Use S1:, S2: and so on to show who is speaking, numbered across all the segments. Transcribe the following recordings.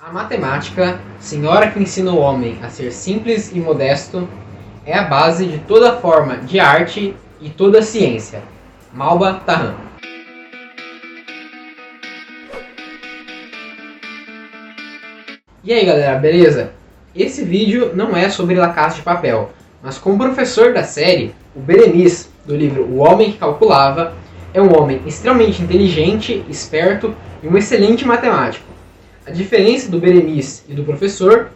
S1: A matemática, senhora que ensina o homem a ser simples e modesto, é a base de toda forma de arte e toda ciência. Malba Tahan. E aí galera, beleza? Esse vídeo não é sobre La Casa de Papel, mas como professor da série, o Berenice, do livro O Homem que Calculava, é um homem extremamente inteligente, esperto e um excelente matemático. A diferença do Berenice e do professor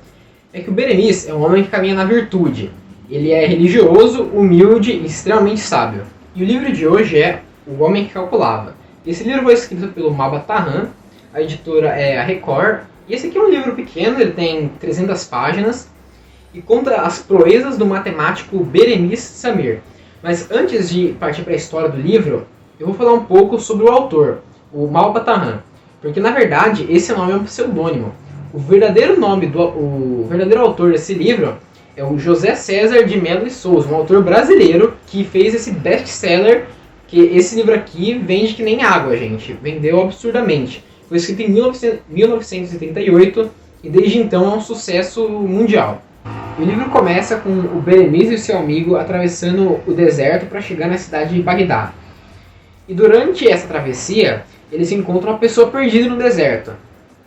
S1: é que o Berenice é um homem que caminha na virtude. Ele é religioso, humilde e extremamente sábio. E o livro de hoje é O Homem que Calculava. Esse livro foi escrito pelo Malba Tahan, a editora é a Record. E esse aqui é um livro pequeno, ele tem 300 páginas e conta as proezas do matemático Berenice Samir. Mas antes de partir para a história do livro, eu vou falar um pouco sobre o autor, o Malba Tahan. Porque na verdade esse nome é um pseudônimo. O verdadeiro autor desse livro é o José César de Mello e Souza, um autor brasileiro que fez esse best-seller, que esse livro aqui vende que nem água, gente. Vendeu absurdamente. Foi escrito em 1938 e desde então é um sucesso mundial. O livro começa com o Berenice e seu amigo atravessando o deserto para chegar na cidade de Bagdá. E durante essa travessia, eles encontram uma pessoa perdida no deserto.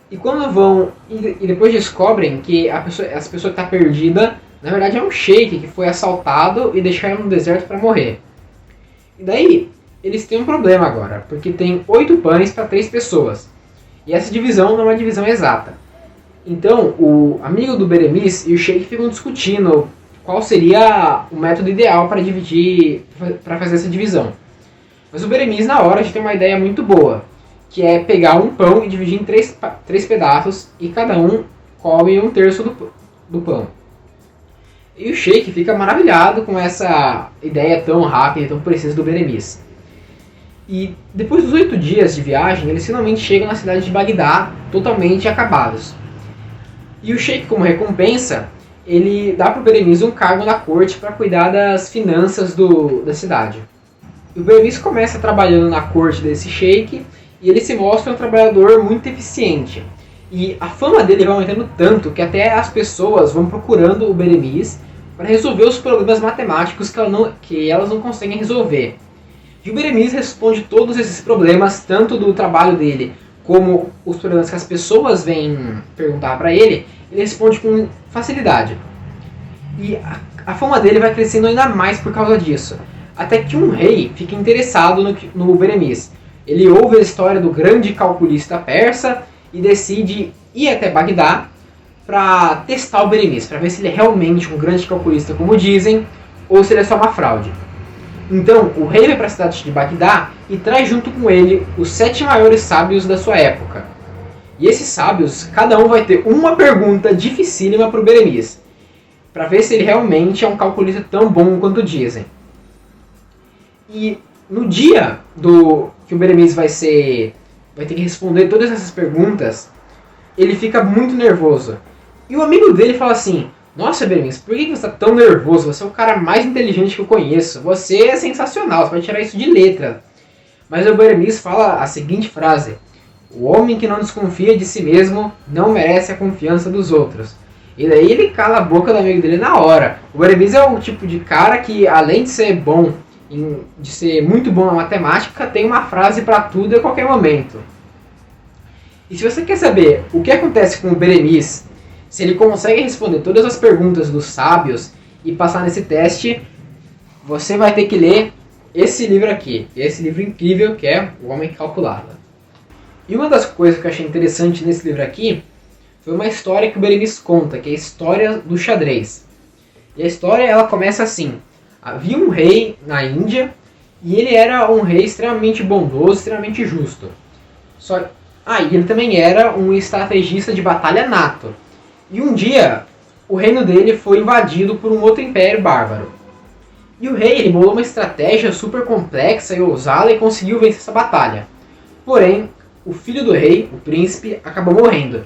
S1: E quando vão e depois descobrem que essa pessoa que está perdida, na verdade é um sheik que foi assaltado e deixaram no deserto para morrer. E daí, eles têm um problema agora, porque tem 8 pães para 3 pessoas. E essa divisão não é uma divisão exata. Então, o amigo do Berenice e o sheik ficam discutindo qual seria o método ideal para fazer essa divisão. Mas o Berenice, na hora, já tem uma ideia muito boa, que é pegar um pão e dividir em 3 pedaços e cada um come 1/3 do pão. E o sheik fica maravilhado com essa ideia tão rápida e tão precisa do Berenice. E depois dos 8 dias de viagem, eles finalmente chegam na cidade de Bagdá, totalmente acabados. E o sheik, como recompensa, ele dá para o Berenice um cargo na corte para cuidar das finanças da cidade. E o Berenice começa trabalhando na corte desse sheik e ele se mostra um trabalhador muito eficiente. E a fama dele vai aumentando tanto que até as pessoas vão procurando o Berenice para resolver os problemas matemáticos que elas não conseguem resolver. E o Berenice responde todos esses problemas, tanto do trabalho dele como os problemas que as pessoas vêm perguntar para ele, ele responde com facilidade. E a fama dele vai crescendo ainda mais por causa disso. Até que um rei fica interessado no Berenice. Ele ouve a história do grande calculista persa e decide ir até Bagdá para testar o Berenice, para ver se ele é realmente um grande calculista, como dizem, ou se ele é só uma fraude. Então, o rei vai para a cidade de Bagdá e traz junto com ele os 7 maiores sábios da sua época. E esses sábios, cada um vai ter uma pergunta dificílima para o Berenice, para ver se ele realmente é um calculista tão bom quanto dizem. E no dia que o Berenice vai ter que responder todas essas perguntas, ele fica muito nervoso. E o amigo dele fala assim: "Nossa, Berenice, por que você está tão nervoso? Você é o cara mais inteligente que eu conheço. Você é sensacional, você pode tirar isso de letra." Mas o Berenice fala a seguinte frase: "O homem que não desconfia de si mesmo não merece a confiança dos outros." E daí ele cala a boca do amigo dele na hora. O Berenice é o tipo de cara que, além de ser muito bom na matemática, tem uma frase para tudo e a qualquer momento. E se você quer saber o que acontece com o Berenice, se ele consegue responder todas as perguntas dos sábios e passar nesse teste, você vai ter que ler esse livro aqui, esse livro incrível que é O Homem que Calculava. E uma das coisas que eu achei interessante nesse livro aqui foi uma história que o Berenice conta, que é a história do xadrez. E a história ela começa assim: havia um rei na Índia e ele era um rei extremamente bondoso, extremamente justo. E ele também era um estrategista de batalha nato. E um dia, o reino dele foi invadido por um outro império bárbaro. E o rei ele bolou uma estratégia super complexa e ousada e conseguiu vencer essa batalha. Porém, o filho do rei, o príncipe, acabou morrendo.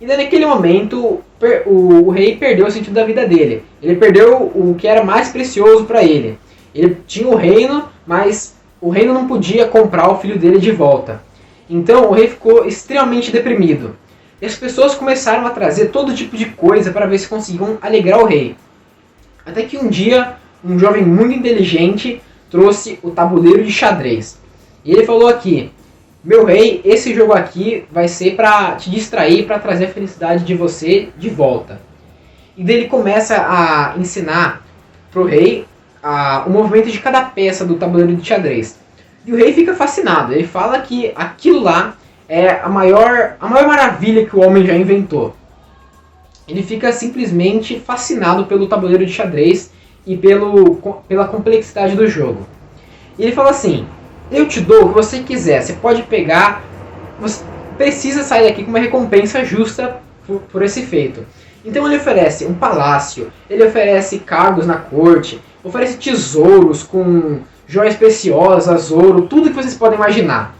S1: E daí, naquele momento, o rei perdeu o sentido da vida dele. Ele perdeu o que era mais precioso para ele. Ele tinha o reino, mas o reino não podia comprar o filho dele de volta. Então o rei ficou extremamente deprimido. E as pessoas começaram a trazer todo tipo de coisa para ver se conseguiam alegrar o rei. Até que um dia, um jovem muito inteligente trouxe o tabuleiro de xadrez. E ele falou aqui: meu rei, esse jogo aqui vai ser para te distrair, para trazer a felicidade de você de volta. E daí ele começa a ensinar pro rei o movimento de cada peça do tabuleiro de xadrez. E o rei fica fascinado. Ele fala que aquilo lá é a maior maravilha que o homem já inventou. Ele fica simplesmente fascinado pelo tabuleiro de xadrez e pela complexidade do jogo. E ele fala assim: eu te dou o que você quiser, você pode pegar, você precisa sair daqui com uma recompensa justa por esse feito. Então ele oferece um palácio, ele oferece cargos na corte, oferece tesouros com joias preciosas, ouro, tudo que vocês podem imaginar.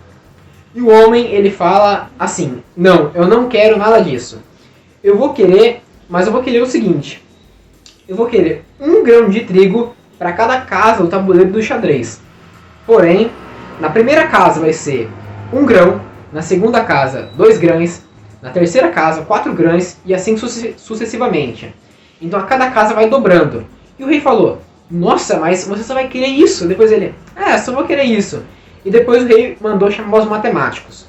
S1: E o homem, ele fala assim: não, eu não quero nada disso. Eu vou querer, mas eu vou querer o seguinte: eu vou querer 1 grão de trigo para cada casa do tabuleiro do xadrez. Porém, na primeira casa vai ser 1 grão, na segunda casa 2 grãos, na terceira casa 4 grãos e assim sucessivamente. Então a cada casa vai dobrando. E o rei falou: nossa, mas você só vai querer isso? Depois ele: só vou querer isso. E depois o rei mandou chamar os matemáticos.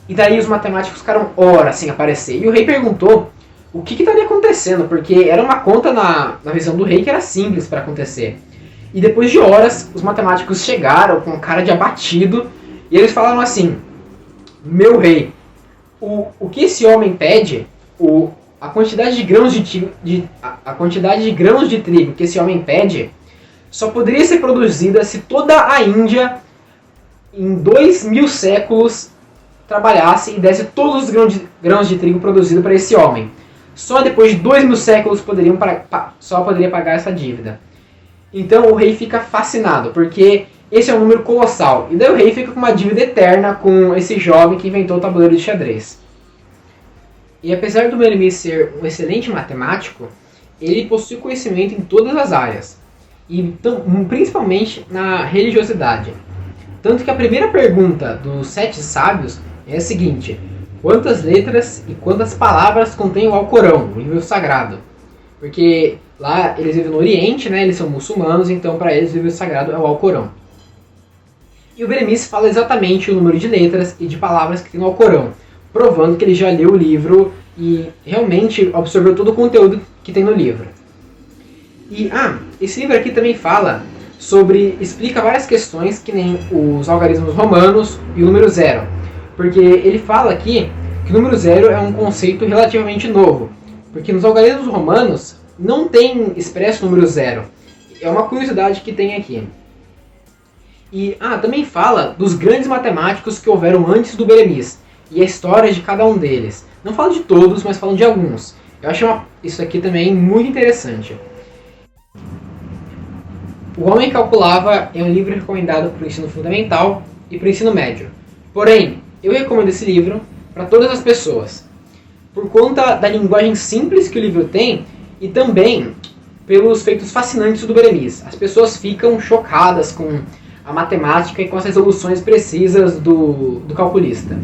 S1: E daí os matemáticos ficaram horas sem aparecer. E o rei perguntou o que estaria acontecendo, porque era uma conta na visão do rei que era simples para acontecer. E depois de horas, os matemáticos chegaram com cara de abatido e eles falaram assim: meu rei, o que esse homem pede, a quantidade de grãos de trigo que esse homem pede, só poderia ser produzida se toda a Índia, em 2000 séculos, trabalhasse e desse todos os grãos de trigo produzidos para esse homem. Só depois de 2000 séculos só poderia pagar essa dívida. Então o rei fica fascinado, porque esse é um número colossal. E daí o rei fica com uma dívida eterna com esse jovem que inventou o tabuleiro de xadrez. E apesar do Beremiz ser um excelente matemático, ele possui conhecimento em todas as áreas. E principalmente na religiosidade. Tanto que a primeira pergunta dos 7 sábios é a seguinte: quantas letras e quantas palavras contém o Alcorão, o livro sagrado? Porque lá eles vivem no Oriente, né? Eles são muçulmanos, então para eles o livro sagrado é o Alcorão. E o Beremiz fala exatamente o número de letras e de palavras que tem no Alcorão, provando que ele já leu o livro e realmente absorveu todo o conteúdo que tem no livro. E esse livro aqui também explica várias questões, que nem os algarismos romanos e o número zero. Porque ele fala aqui que o número zero é um conceito relativamente novo. Porque nos algarismos romanos não tem expresso o número zero. É uma curiosidade que tem aqui. E também fala dos grandes matemáticos que houveram antes do Beremiz e a história de cada um deles. Não fala de todos, mas falam de alguns. Eu acho isso aqui também muito interessante. O Homem que Calculava é um livro recomendado para o ensino fundamental e para o ensino médio. Porém, eu recomendo esse livro para todas as pessoas, por conta da linguagem simples que o livro tem e também pelos feitos fascinantes do Beremiz. As pessoas ficam chocadas com a matemática e com as resoluções precisas do calculista.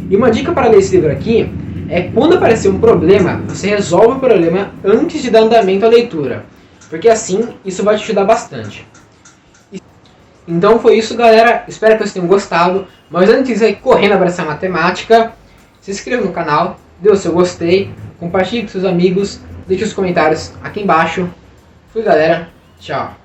S1: E uma dica para ler esse livro aqui é: quando aparecer um problema, você resolve o problema antes de dar andamento à leitura, porque assim isso vai te ajudar bastante. Então foi isso, galera. Espero que vocês tenham gostado. Mas antes de ir correndo abraçar matemática, se inscreva no canal, dê o seu gostei, compartilhe com seus amigos, deixe os comentários aqui embaixo. Fui, galera. Tchau.